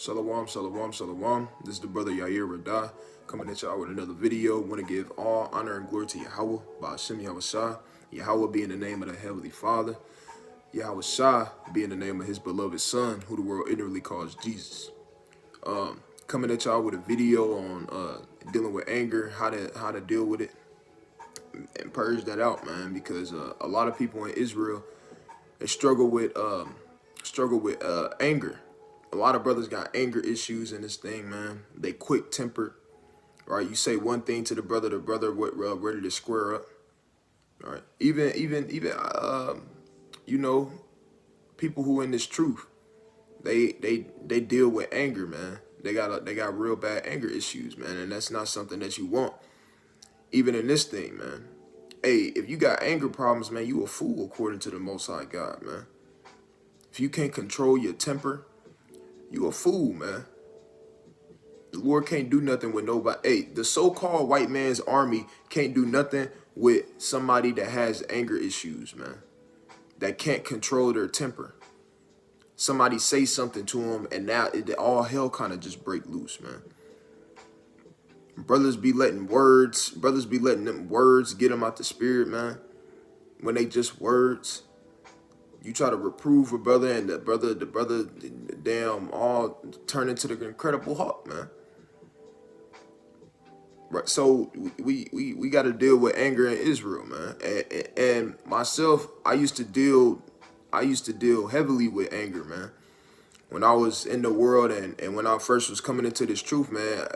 Shalom, shalom, shalom. This is the brother Yair Radah coming at y'all with another video. Want to give all honor and glory to Yahweh, by Hashem Yahweh Shah. Yahweh being the name of the Heavenly Father. Yahweh Shah being the name of his beloved Son, who the world ignorantly calls Jesus. Coming at y'all with a video on dealing with anger, how to deal with it and purge that out, man. Because a lot of people in Israel, they struggle with anger. A lot of brothers got anger issues in this thing, man. They quick tempered, right? You say one thing to the brother ready to square up, right? Even you know, people who in this truth, they deal with anger, man. They got real bad anger issues, man, and that's not something that you want, even in this thing, man. Hey, if you got anger problems, man, you a fool according to the Most High God, man. If you can't control your temper, you a fool, man. The Lord can't do nothing with nobody. Hey, the so-called white man's army can't do nothing with somebody that has anger issues, man. That can't control their temper. Somebody say something to them, and now all hell kind of just break loose, man. Brothers be letting them words get them out the spirit, man. When they just words. You try to reprove a brother, and the brother damn all turn into the Incredible Hulk, man. Right, so we got to deal with anger in Israel, man. And myself, I used to deal heavily with anger, man. When I was in the world and when I first was coming into this truth, man,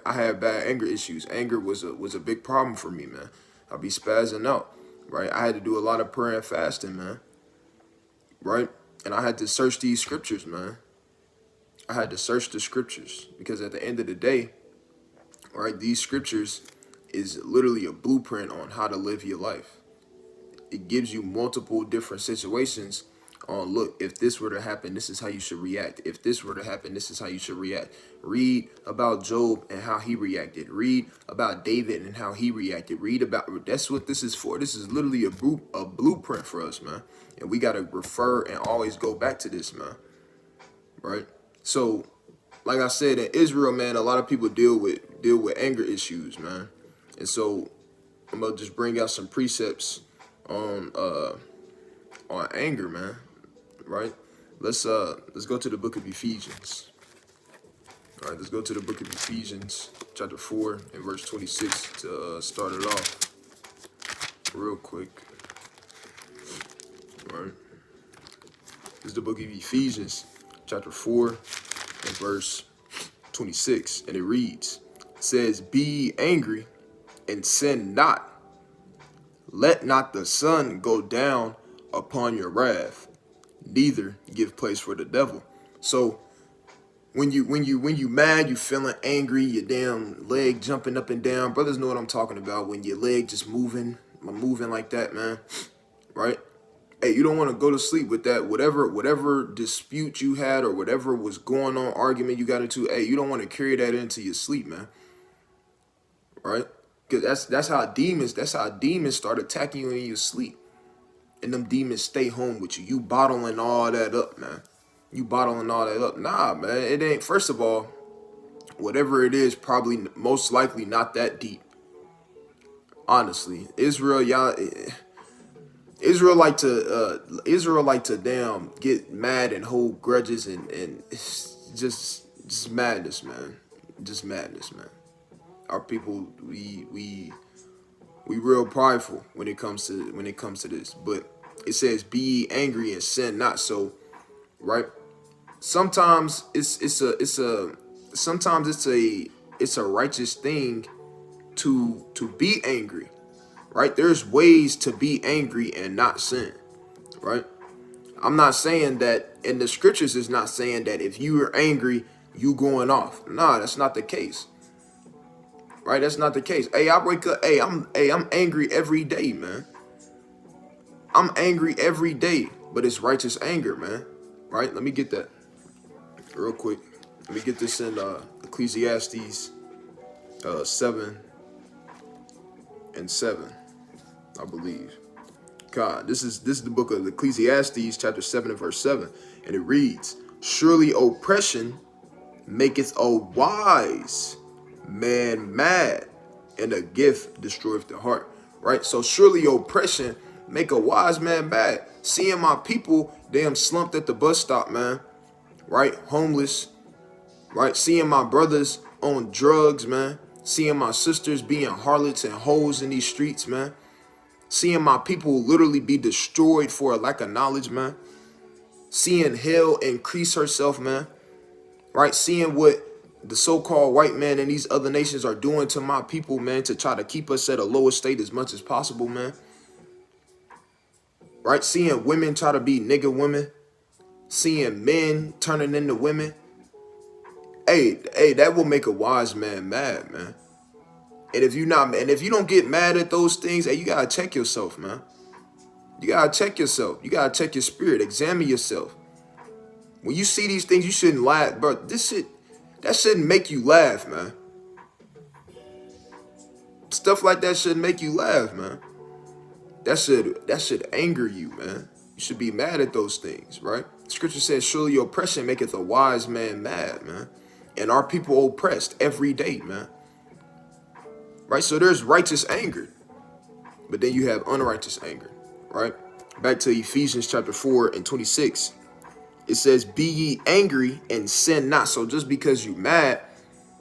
I had bad anger issues. Anger was a big problem for me, man. I'd be spazzing out, right? I had to do a lot of prayer and fasting, man. Right? And I had to search these scriptures, man. I had to search the scriptures because at the end of the day, right, these scriptures is literally a blueprint on how to live your life. It gives you multiple different situations on, look, if this were to happen, this is how you should react. If this were to happen, this is how you should react. Read about Job and how he reacted. Read about David and how he reacted. That's what this is for. This is literally a blueprint for us, man. And we got to refer and always go back to this, man. Right? So, like I said, in Israel, man, a lot of people deal with anger issues, man. And so I'm gonna just bring out some precepts on anger, man. Right? Let's go to the book of Ephesians. All right, let's go to the book of Ephesians, chapter 4 and verse 26 to start it off real quick. All right. This is the book of Ephesians, chapter 4 and verse 26, and it reads, it says, "Be angry and sin not. Let not the sun go down upon your wrath, neither give place for the devil." So when you mad, you feeling angry, your damn leg jumping up and down. Brothers know what I'm talking about. When your leg just moving like that, man. Right? Hey, you don't want to go to sleep with that. Whatever dispute you had or whatever was going on, argument you got into, hey, you don't want to carry that into your sleep, man. Right? Because that's how demons start attacking you in your sleep. And them demons stay home with you. You bottling all that up, man. You bottling all that up. Nah, man. It ain't, first of all, whatever it is, probably most likely not that deep. Honestly. Israel like to damn get mad and hold grudges and it's just madness, man. Just madness, man. Our people, we real prideful when it comes to this. But it says, "Be angry and sin not." So, right? Sometimes it's a righteous thing to be angry. Right? There's ways to be angry and not sin. Right? I'm not saying that, in the scriptures is not saying that if you are angry, you going off. Nah, that's not the case. Right? That's not the case. Hey, I wake up, I'm angry every day, man. I'm angry every day, but it's righteous anger, man. Right? Let me get that real quick. Let me get this in Ecclesiastes 7 and 7, I believe. God, this is the book of Ecclesiastes, chapter 7 and verse 7, and it reads, "Surely oppression maketh a wise man mad, and a gift destroyeth the heart. Right? So surely oppression make a wise man mad. Seeing my people damn slumped at the bus stop, man. Right? Homeless. Right? Seeing my brothers on drugs, man. Seeing my sisters being harlots and hoes in these streets, man. Seeing my people literally be destroyed for a lack of knowledge, man. Seeing hell increase herself, man. Right? Seeing what the so-called white man and these other nations are doing to my people, man, to try to keep us at a lower state as much as possible, man. Right? Seeing women try to be nigga women. Seeing men turning into women. Hey, that will make a wise man mad, man. And if you don't get mad at those things, hey, you gotta check yourself, man. You gotta check yourself. You gotta check your spirit. Examine yourself. When you see these things, you shouldn't laugh, bro. That shouldn't make you laugh, man. Stuff like that shouldn't make you laugh, man. That should anger you, man. You should be mad at those things, right? Scripture says, surely oppression maketh a wise man mad, man. And our people oppressed every day, man. Right? So there's righteous anger, but then you have unrighteous anger, right? Back to Ephesians chapter 4 and 26. It says, be ye angry and sin not. So just because you mad,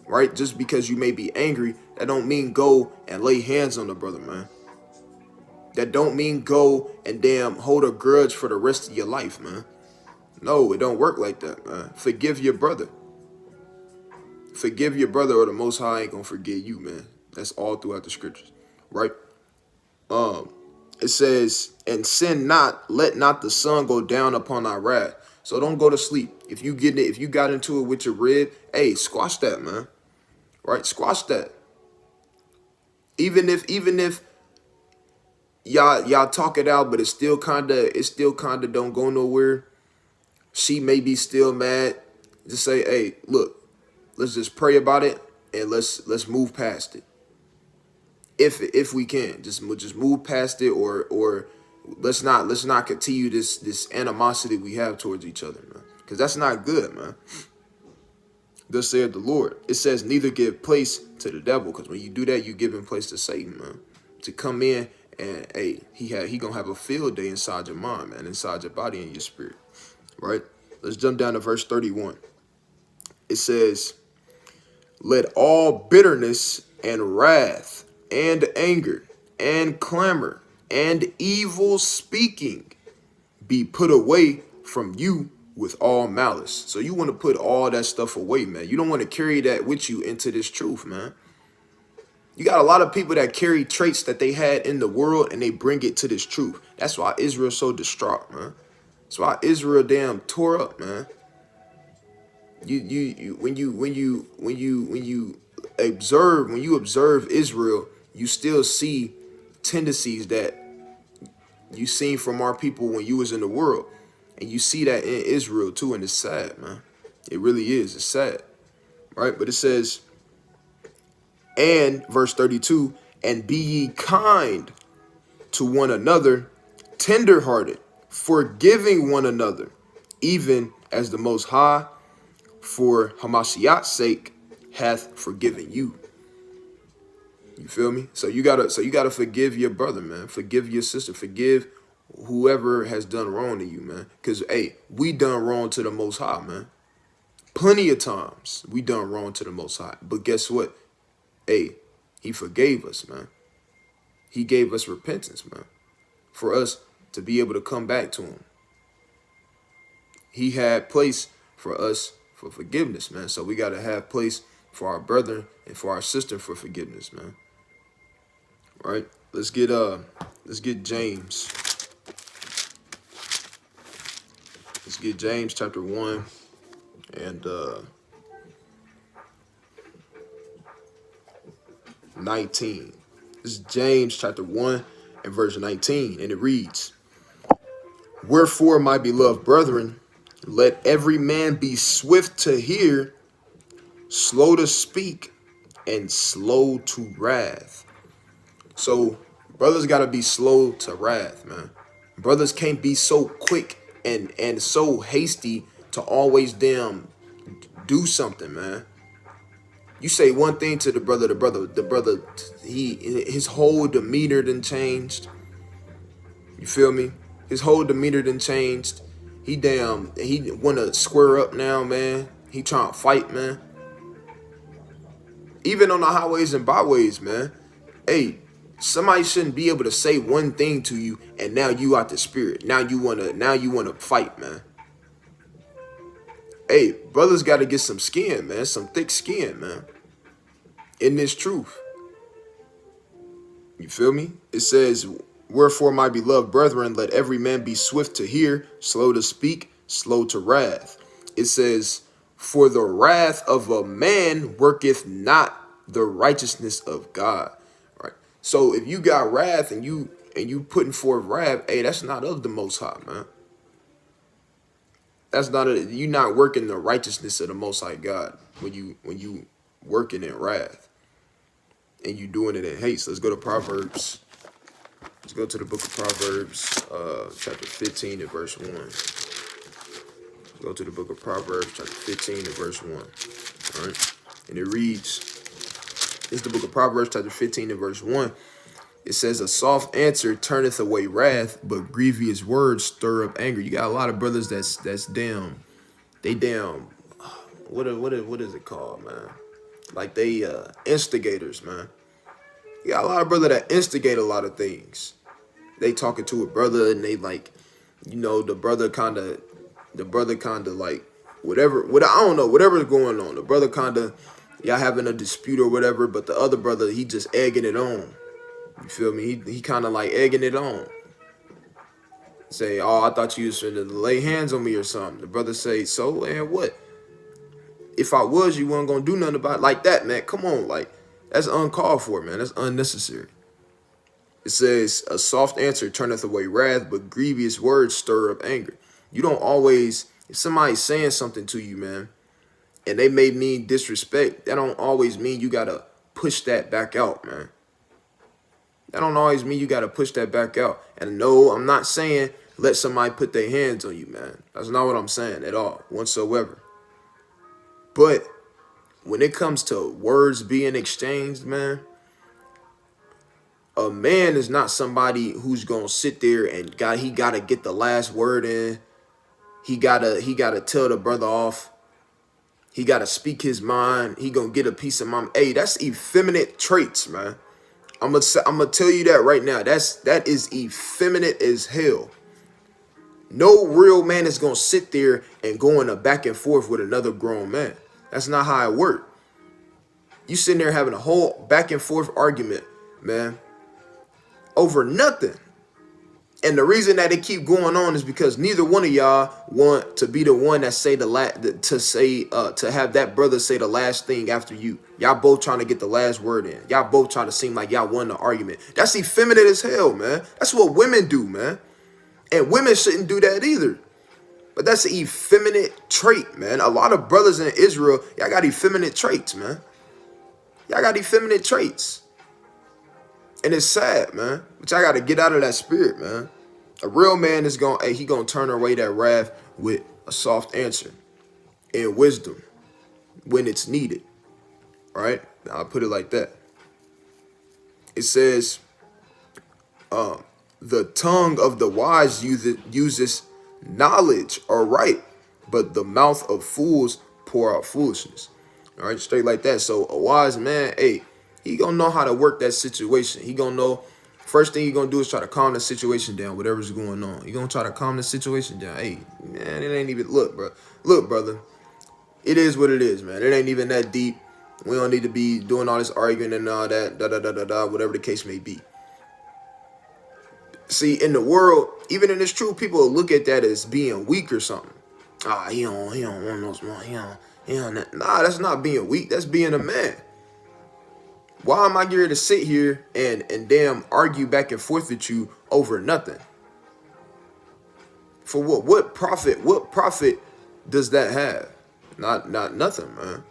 right? Just because you may be angry, that don't mean go and lay hands on the brother, man. That don't mean go and damn hold a grudge for the rest of your life, man. No, it don't work like that, man. Forgive your brother. Forgive your brother, or the Most High ain't gonna forgive you, man. That's all throughout the scriptures, right? It says, and sin not, let not the sun go down upon our wrath. So don't go to sleep. If you got into it with your rib, hey, squash that, man. Right? Squash that. Even if y'all talk it out, but it still kinda don't go nowhere. She may be still mad. Just say, hey, look, let's just pray about it and let's move past it. If we can, just move past it, or let's not continue this animosity we have towards each other, man. Because that's not good, man. Thus saith the Lord. It says, neither give place to the devil, because when you do that, you giving place to Satan, man, to come in and hey, he gonna have a field day inside your mind, man, inside your body and your spirit, right? Let's jump down to verse 31. It says, let all bitterness and wrath and anger and clamor and evil speaking be put away from you with all malice. So you want to put all that stuff away, man. You don't want to carry that with you into this truth, man. You got a lot of people that carry traits that they had in the world and they bring it to this truth. That's why Israel's so distraught, man. That's why Israel damn tore up, man. When you observe Israel, you still see tendencies that you seen from our people when you was in the world. And you see that in Israel too, and it's sad, man. It really is. It's sad, right? But it says, and verse 32, and be ye kind to one another, tenderhearted, forgiving one another, even as the Most High, for Hamashiach's sake, hath forgiven you. You feel me? So you gotta forgive your brother, man. Forgive your sister. Forgive whoever has done wrong to you, man. Because, hey, we done wrong to the Most High, man. Plenty of times we done wrong to the Most High. But guess what? Hey, he forgave us, man. He gave us repentance, man, for us to be able to come back to him. He had place for us for forgiveness, man. So we got to have place for our brother and for our sister for forgiveness, man. All right? Let's get James. Let's get James chapter 1 and 19. This is James chapter 1 and verse 19, and it reads, wherefore, my beloved brethren, let every man be swift to hear, slow to speak, and slow to wrath. So brothers got to be slow to wrath, man. Brothers can't be so quick and so hasty to always damn Do something, man. You say one thing to the brother, his whole demeanor done changed. You feel me? His whole demeanor done changed. He wanna square up now, man. He trying to fight, man. Even on the highways and byways, man. Hey, somebody shouldn't be able to say one thing to you and now you out the spirit. Now you wanna fight, man. Hey, brothers gotta get some skin, man. Some thick skin, man. In this truth. You feel me? It says, wherefore, my beloved brethren, let every man be swift to hear, slow to speak, slow to wrath. It says, for the wrath of a man worketh not the righteousness of God. Right. So if you got wrath and you putting forth wrath, hey, that's not of the Most High, man. That's not you not working the righteousness of the Most High God when you working in wrath and you doing it in haste. Let's go to Proverbs. Let's go to the book of Proverbs, chapter 15 and verse 1. Go to the book of Proverbs, chapter 15 and verse 1. All right. And it reads, it's the book of Proverbs, chapter 15 and verse 1. It says, a soft answer turneth away wrath, but grievous words stir up anger. You got a lot of brothers that's damn, what is it called, man? Like they instigators, man. You got a lot of brothers that instigate a lot of things. They talking to a brother and they like, the brother kind of like I don't know, whatever's going on. The brother kind of, y'all having a dispute or whatever, but the other brother, he just egging it on. You feel me? He kind of like egging it on. Say, oh, I thought you was finna lay hands on me or something. The brother say, so, and what? If I was, you weren't gonna do nothing about it. Like that, man. Come on, like, that's uncalled for, man. That's unnecessary. It says, a soft answer turneth away wrath, but grievous words stir up anger. You don't always, if somebody's saying something to you, man, and they may mean disrespect, that don't always mean you gotta push that back out, man. That don't always mean you gotta push that back out. And no, I'm not saying let somebody put their hands on you, man. That's not what I'm saying at all, whatsoever. But when it comes to words being exchanged, man, a man is not somebody who's gonna sit there and he gotta get the last word in. He gotta tell the brother off. He gotta speak his mind. He gonna get a piece of my. Hey, that's effeminate traits, man. I'm gonna tell you that right now. That is effeminate as hell. No real man is gonna sit there and go in a back and forth with another grown man. That's not how it works. You sitting there having a whole back and forth argument, man, over nothing. And the reason that it keep going on is because neither one of y'all want to be the one that say to have that brother say the last thing after you. Y'all both trying to get the last word in. Y'all both trying to seem like y'all won the argument. That's effeminate as hell, man. That's what women do, man. And women shouldn't do that either. But that's an effeminate trait, man. A lot of brothers in Israel, y'all got effeminate traits, man. Y'all got effeminate traits. And it's sad, man. But y'all got to get out of that spirit, man. A real man is he gonna turn away that wrath with a soft answer and wisdom when it's needed. All right? I'll put it like that. It says, the tongue of the wise uses knowledge or right, but the mouth of fools pour out foolishness. All right, straight like that. So a wise man, hey, he gonna know how to work that situation. He gonna know, first thing he gonna do is try to calm the situation down, whatever's going on. He gonna try to calm the situation down. Hey, man, it ain't even, look, brother, it is what it is, man. It ain't even that deep. We don't need to be doing all this arguing and all that, whatever the case may be. See, in the world, even in this truth, people will look at that as being weak or something. He don't want no small, nah, that's not being weak. That's being a man. Why am I here to sit here and damn argue back and forth with you over nothing? For what? What profit? What profit does that have? Not nothing, man.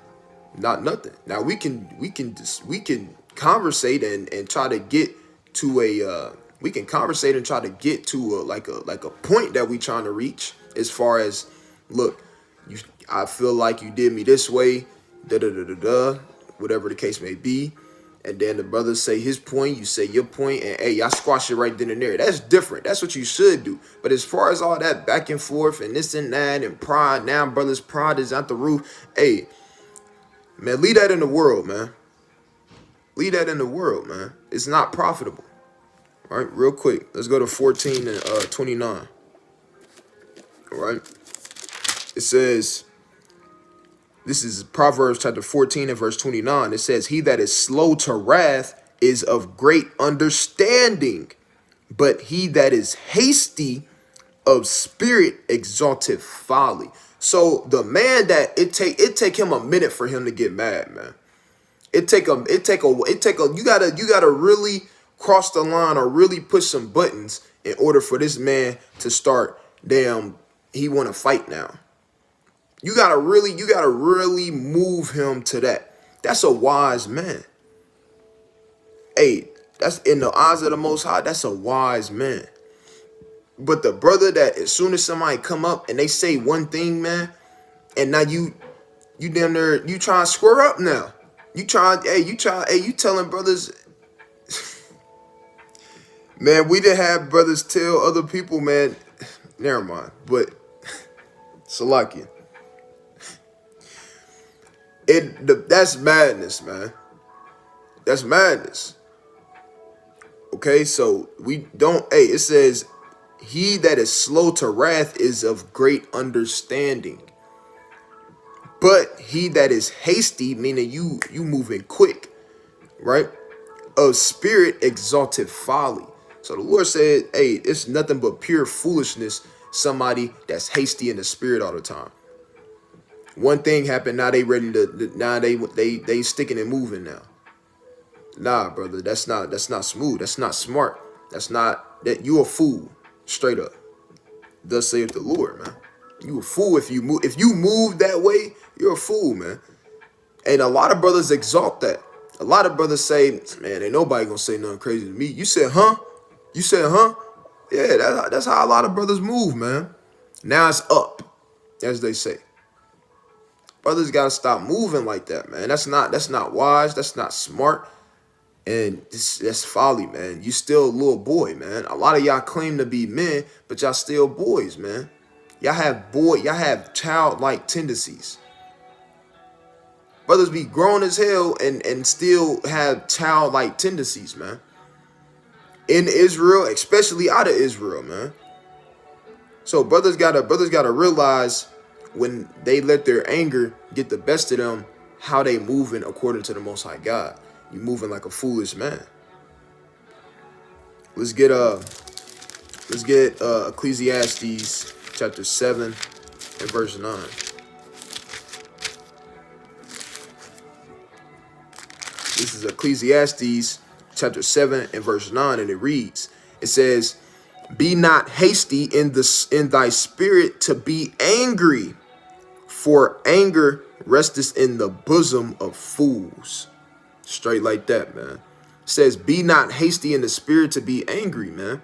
Not nothing. Now we can conversate and try to get to a like a point that we trying to reach as far as, look, I feel like you did me this way, da da da da da, whatever the case may be. And then the brother say his point, you say your point, and hey, y'all squash it right then and there. That's different. That's what you should do. But as far as all that back and forth and this and that and pride, now brothers' pride is out the roof. Hey, man, leave that in the world, man. Leave that in the world, man. It's not profitable. All right, real quick. Let's go to 14 and 29. All right. It says, this is Proverbs chapter 14 and verse 29. It says, he that is slow to wrath is of great understanding, but he that is hasty of spirit exalteth folly. So the man that it take him a minute for him to get mad, man. You gotta really cross the line or really push some buttons in order for this man to start, damn, he want to fight now. You gotta really move him to that. That's a wise man. Hey, that's in the eyes of the Most High. That's a wise man. But the brother that as soon as somebody come up and they say one thing, man, and now you damn near you trying to square up now. You telling brothers, man, we didn't have brothers tell other people, man. Never mind, but Salakia. That's madness, man. That's madness. Okay, so we don't, it says, he that is slow to wrath is of great understanding. But he that is hasty, meaning you moving quick, right? Of spirit exalted folly. So the Lord said, hey, it's nothing but pure foolishness, somebody that's hasty in the spirit all the time. One thing happened, now they ready to, now they sticking and moving now. Nah, brother, that's not smooth. That's not smart. That you a fool, straight up. Thus saith the Lord, man. You a fool if you move that way, you're a fool, man. And a lot of brothers exalt that. A lot of brothers say, man, ain't nobody gonna say nothing crazy to me. You said, huh? You said, huh? Yeah, that's how a lot of brothers move, man. Now it's up, as they say. Brothers gotta stop moving like that, man. That's not wise. That's not smart. And that's folly, man. You still a little boy, man. A lot of y'all claim to be men, but y'all still boys, man. Y'all have childlike tendencies. Brothers be grown as hell and still have childlike tendencies, man. In Israel, especially out of Israel, man. So brothers gotta realize when they let their anger get the best of them, how they moving according to the Most High God. You moving like a foolish man. Let's get Ecclesiastes chapter 7 and verse 9. This is Ecclesiastes chapter 7 and verse 9, and it reads, it says, be not hasty in thy spirit to be angry, for anger resteth in the bosom of fools. Straight like that, man. It says, be not hasty in the spirit to be angry, man.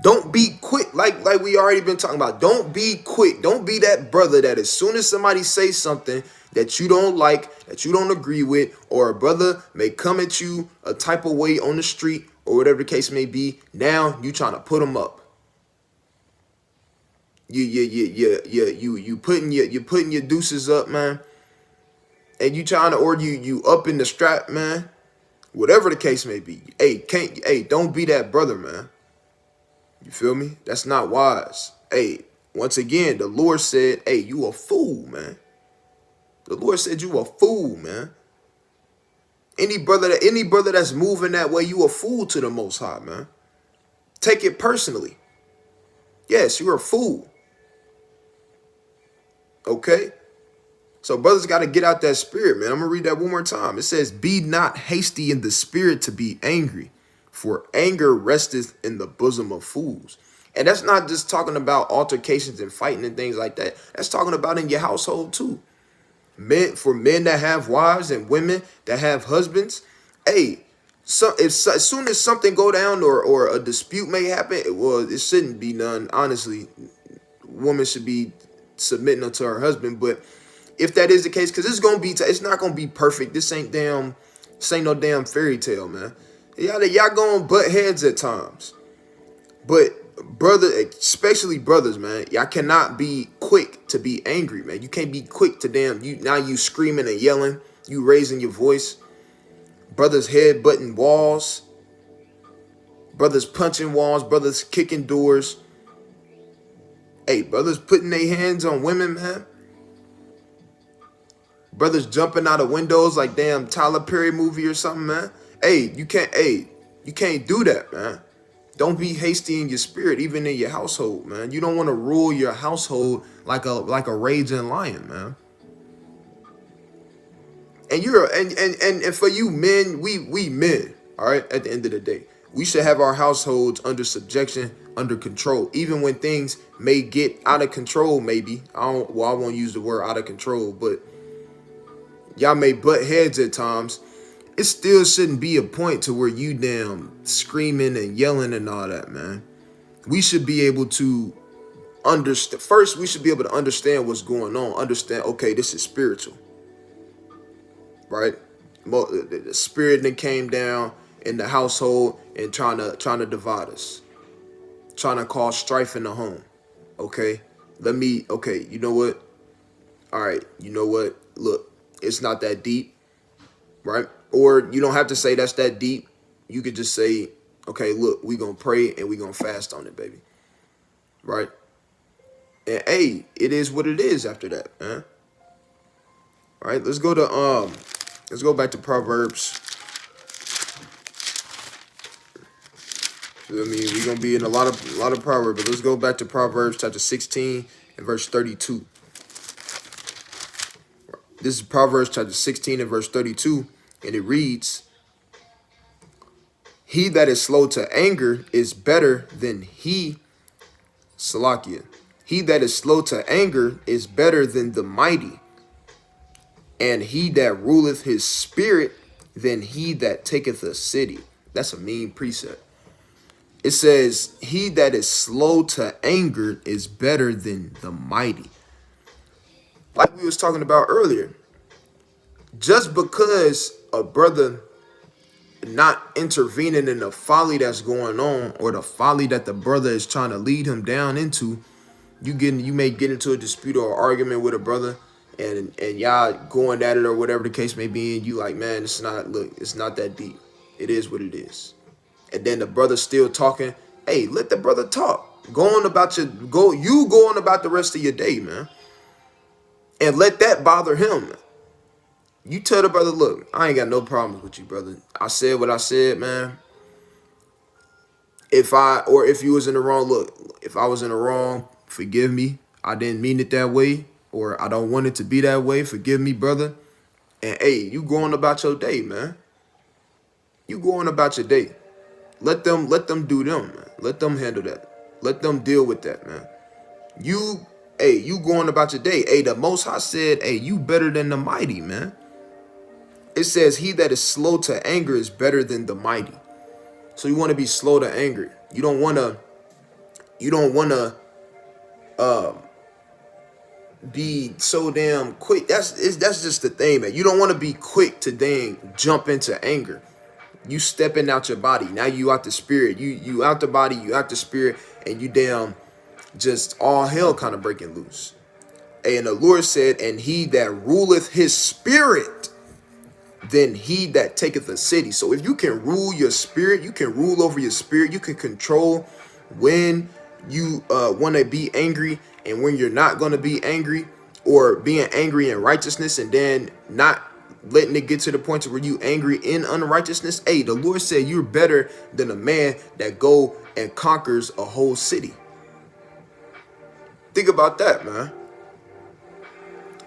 Don't be quick, like we already been talking about. Don't be quick. Don't be that brother that as soon as somebody says something that you don't like, that you don't agree with, or a brother may come at you a type of way on the street or whatever the case may be, now you trying to put them up. You putting your deuces up, man. And you trying to, or you up in the strap, man. Whatever the case may be. Hey, don't be that brother, man. You feel me? That's not wise. Hey, once again, the Lord said, hey, you a fool, man. The Lord said you a fool, man. Any brother that's moving that way, you a fool to the Most High, man. Take it personally. Yes, you're a fool. Okay? So brothers got to get out that spirit, man. I'm going to read that one more time. It says, be not hasty in the spirit to be angry, for anger resteth in the bosom of fools. And that's not just talking about altercations and fighting and things like that. That's talking about in your household too. For men that have wives and women that have husbands, hey, as soon as something go down or a dispute may happen, it shouldn't be none. Honestly, woman should be submitting unto her husband, but If that is the case, because it's not gonna be perfect. This ain't no damn fairy tale, man. Y'all gonna butt heads at times. But brother, especially brothers, man, y'all cannot be quick to be angry, man. You can't be quick to you screaming and yelling, you raising your voice. Brothers head butting walls, brothers punching walls, brothers kicking doors. Hey, brothers putting their hands on women, man. Brothers jumping out of windows like damn Tyler Perry movie or something, man. You can't do that, man. Don't be hasty in your spirit, even in your household, man. You don't want to rule your household like a raging lion, man. And for you men, we men, all right, at the end of the day. We should have our households under subjection, under control. Even when things may get out of control, maybe. I won't use the word out of control, but y'all may butt heads at times. It still shouldn't be a point to where you damn screaming and yelling and all that, man. We should be able to understand. First, we should be able to understand what's going on. Understand, okay, this is spiritual, right? The spirit that came down in the household and trying to divide us, trying to cause strife in the home. Okay, you know what? All right, you know what? Look, it's not that deep, right? Or you don't have to say that's that deep. You could just say, okay, look, we gonna pray and we gonna fast on it, baby. Right? And hey, it is what it is after that, man. All right, let's go back to Proverbs. I mean, we're gonna be in a lot of Proverbs, but let's go back to Proverbs chapter 16 and verse 32. This is Proverbs chapter 16 and verse 32, and it reads, "He that is slow to anger is better than Salakia. He that is slow to anger is better than the mighty, and he that ruleth his spirit than he that taketh a city." That's a mean precept. It says, he that is slow to anger is better than the mighty. Like we was talking about earlier, just because a brother not intervening in the folly that's going on or the folly that the brother is trying to lead him down into, you may get into a dispute or argument with a brother and y'all going at it or whatever the case may be, and you like, man, it's not that deep. It is what it is. And then the brother still talking. Hey, let the brother talk. Go on about the rest of your day, man. And let that bother him. You tell the brother, look, I ain't got no problems with you, brother. I said what I said, man. If you was in the wrong, look, if I was in the wrong, forgive me. I didn't mean it that way, or I don't want it to be that way. Forgive me, brother. And hey, you going about your day, man. You going about your day. Let them do them, man. Let them handle that. Let them deal with that, man. You going about your day. Hey, the Most High said, hey, you better than the mighty, man. It says, he that is slow to anger is better than the mighty. So you want to be slow to anger. You don't want to be so damn quick. That's just the thing, man. You don't want to be quick to dang jump into anger. You stepping out your body. Now you out the spirit. You out the body, you out the spirit, and you damn just all hell kind of breaking loose. And the Lord said, and he that ruleth his spirit, then he that taketh a city. So if you can rule your spirit, you can rule over your spirit, you can control when you want to be angry and when you're not going to be angry, or being angry in righteousness and then not letting it get to the point to where you angry in unrighteousness. Hey, the Lord said you're better than a man that go and conquers a whole city. Think about that, man.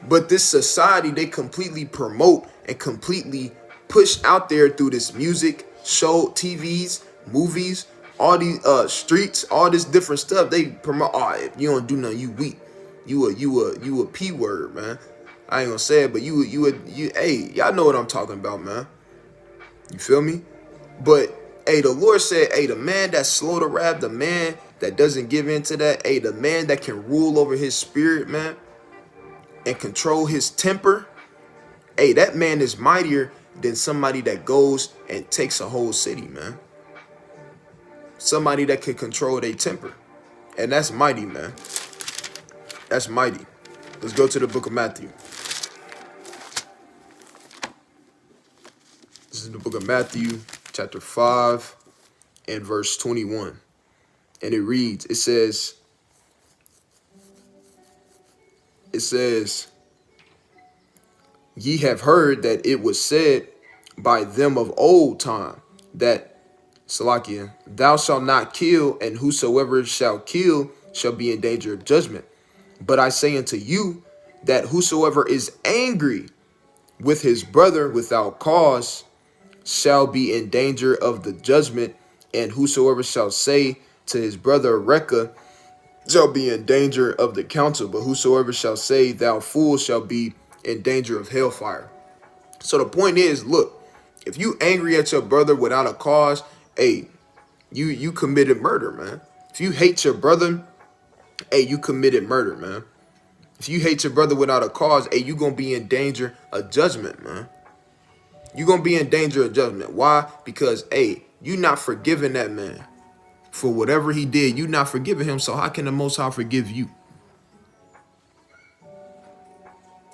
But this society, they completely promote and completely push out there through this music, show, TVs, movies, all these streets, all this different stuff. They promote, if you don't do nothing, you weak. You a P word, man. I ain't gonna say it, but hey, y'all know what I'm talking about, man. You feel me? But hey, the Lord said, hey, the man that's slow to wrath, the man that doesn't give in to that, hey, the man that can rule over his spirit, man. and control his temper, hey, that man is mightier than somebody that goes and takes a whole city, man. Somebody that can control their temper. And that's mighty, man. That's mighty. Let's go to the book of Matthew. This is the book of Matthew, chapter 5, and verse 21. And it reads, it says, ye have heard that it was said by them of old time, that, Salakia, thou shalt not kill, and whosoever shall kill shall be in danger of judgment. But I say unto you, that whosoever is angry with his brother without cause shall be in danger of the judgment, and whosoever shall say to his brother, Rekah, shall be in danger of the council, but whosoever shall say, thou fool, shall be in danger of hellfire. So the point is, look, if you angry at your brother without a cause, hey, you committed murder, man. If you hate your brother, hey, you committed murder, man. If you hate your brother without a cause, hey, you gonna be in danger of judgment, man. You gonna be in danger of judgment. Why? Because, hey, you not forgiving that man for whatever he did. You not forgiving him, so how can the Most High forgive you?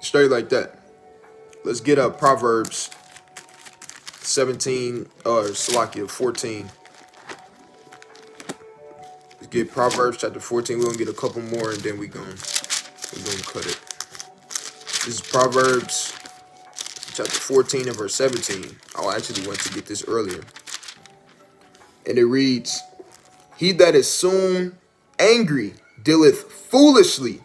Straight like that. Let's get up Proverbs 17, or Salakia 14. Let's get Proverbs chapter 14. We're gonna get a couple more and then we're gonna cut it. This is Proverbs chapter 14 and verse 17. I actually went to get this earlier. And it reads, he that is soon angry dealeth foolishly,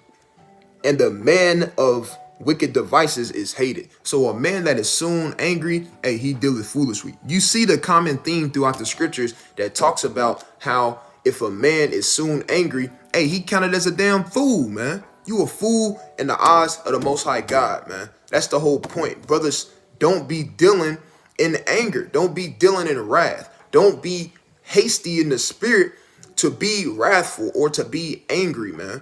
and the man of wicked devices is hated. So a man that is soon angry, hey, he dealeth foolishly. You see the common theme throughout the scriptures that talks about how if a man is soon angry, hey, he counted as a damn fool, man. You a fool in the eyes of the Most High God, man. That's the whole point. Brothers, don't be dealing in anger. Don't be dealing in wrath. Don't be hasty in the spirit to be wrathful or to be angry, man.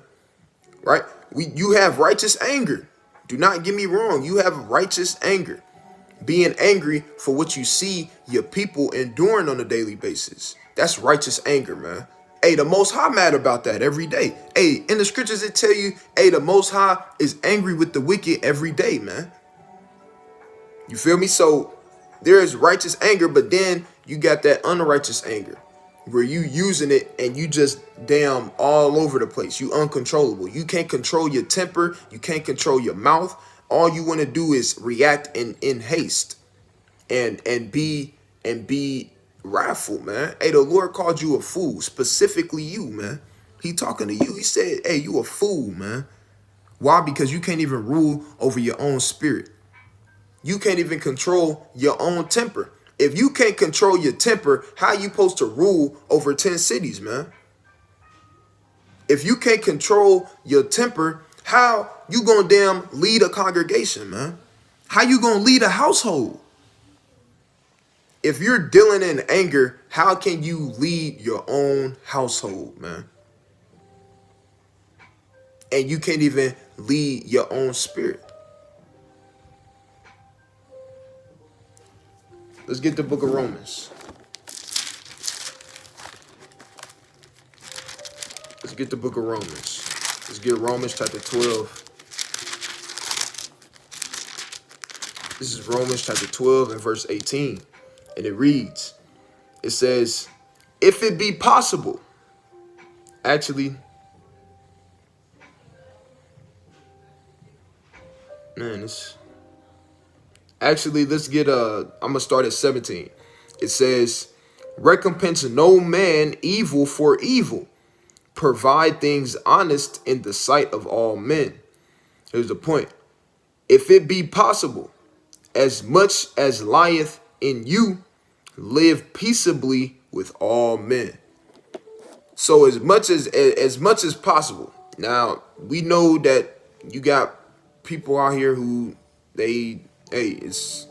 Right? You have righteous anger. Do not get me wrong. You have righteous anger. Being angry for what you see your people enduring on a daily basis. That's righteous anger, man. Hey, the Most High mad about that every day. Hey, in the scriptures it tell you, hey, the Most High is angry with the wicked every day, man. You feel me? So there is righteous anger, but then you got that unrighteous anger where you using it and you just damn all over the place. You uncontrollable. You can't control your temper. You can't control your mouth. All you want to do is react in haste and be wrathful, man. Hey, the Lord called you a fool, specifically you, man. He talking to you. He said, hey, you a fool, man. Why? Because you can't even rule over your own spirit. You can't even control your own temper. If you can't control your temper, how you supposed to rule over 10 cities, man? If you can't control your temper, how you gonna damn lead a congregation, man? How you gonna lead a household? If you're dealing in anger, how can you lead your own household, man? And you can't even lead your own spirit. Let's get the book of Romans. Let's get the book of Romans. Let's get Romans chapter 12. This is Romans chapter 12 and verse 18. And it reads, it says, if it be possible, actually, man, this, actually, let's get, I'm going to start at 17. It says, recompense no man evil for evil. Provide things honest in the sight of all men. Here's the point. If it be possible, as much as lieth in you, live peaceably with all men. So as much as possible. Now, we know that you got people out here who they ain't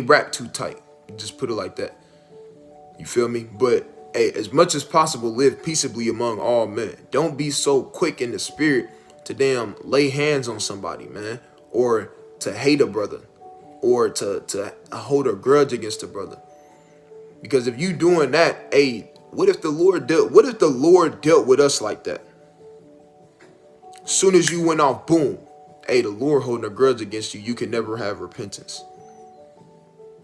wrapped too tight. Just put it like that. You feel me? But Hey, as much as possible, live peaceably among all men. Don't be so quick in the spirit to damn lay hands on somebody, man, or to hate a brother, or to hold a grudge against a brother. Because if you doing that, hey, what if the Lord dealt with us like that? Soon as you went off, boom, hey, the Lord holding a grudge against you, you can never have repentance.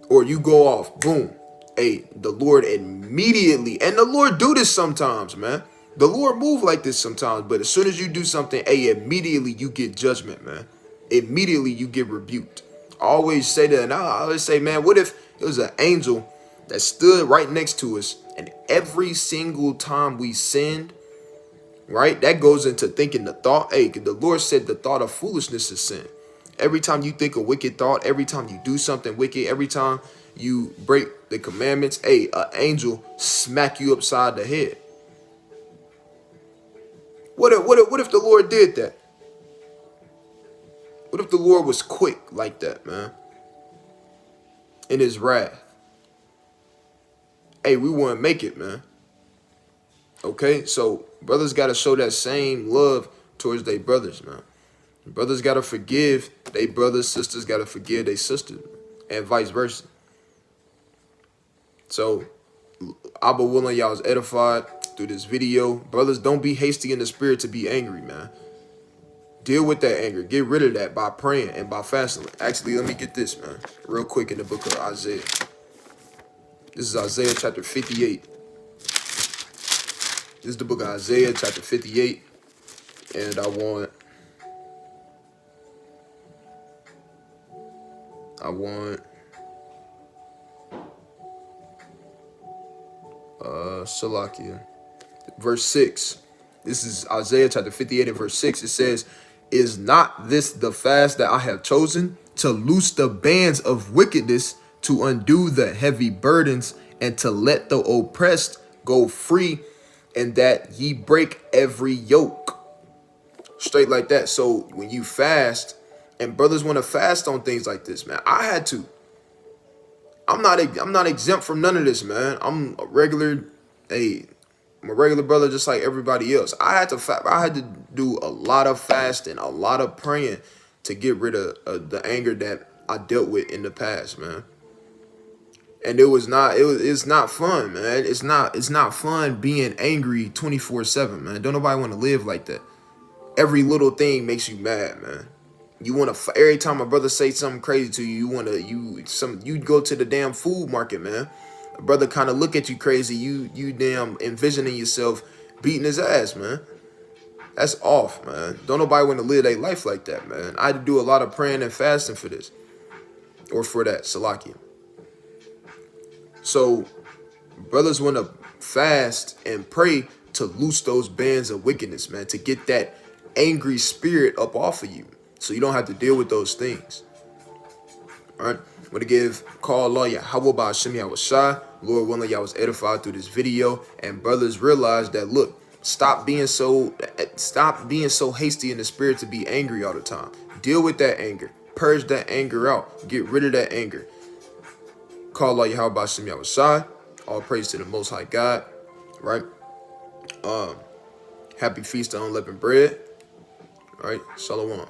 Or you go off, boom, hey, the Lord immediately, and the Lord do this sometimes, man. The Lord move like this sometimes, but as soon as you do something, hey, immediately you get judgment, man. Immediately you get rebuked. I always say that, and I always say, man, what if it was an angel that stood right next to us, and every single time we sinned, right, that goes into thinking the thought, hey, the Lord said the thought of foolishness is sin. Every time you think a wicked thought, every time you do something wicked, every time you break the commandments, hey, an angel smack you upside the head. What if the Lord did that? What if the Lord was quick like that, man? In his wrath. Hey, we wouldn't make it, man. Okay, so brothers got to show that same love towards their brothers, man. Brothers got to forgive their brothers, sisters got to forgive their sisters, and vice versa. So, Abba willing y'all was edified through this video. Brothers, don't be hasty in the spirit to be angry, man. Deal with that anger. Get rid of that by praying and by fasting. Actually, let me get this, man, real quick in the book of Isaiah. This is Isaiah chapter 58. This is the book of Isaiah chapter 58. And I want Salakia. Verse 6. This is Isaiah chapter 58 and verse 6. It says, "Is not this the fast that I have chosen, to loose the bands of wickedness, to undo the heavy burdens, and to let the oppressed go free, and that ye break every yoke?" Straight like that. So when you fast, and brothers want to fast on things like this, man, I had to. I'm not exempt from none of this, man. I'm a regular brother just like everybody else. I had to do a lot of fasting, a lot of praying to get rid of the anger that I dealt with in the past, man. And it's not fun, man. It's not fun being angry 24/7, man. Don't nobody want to live like that. Every little thing makes you mad, man. You want to, every time a brother say something crazy to you, you go to the damn food market, man. A brother kind of look at you crazy. You damn envisioning yourself beating his ass, man. That's off, man. Don't nobody want to live their life like that, man. I had to do a lot of praying and fasting for this, or for that, Salakia. So brothers want to fast and pray to loose those bands of wickedness, man, to get that angry spirit up off of you, so you don't have to deal with those things. All right, I'm going to give call Allah Yahweh by Hashem Yahweh Shai. Lord willing, y'all was edified through this video, and brothers realize that, look, stop being so hasty in the spirit to be angry all the time. Deal with that anger. Purge that anger out. Get rid of that anger. Call Allah Yahweh by Hashem Yahweh Shai. All praise to the Most High God. Right? Happy feast of unleavened bread. All right, Shalom.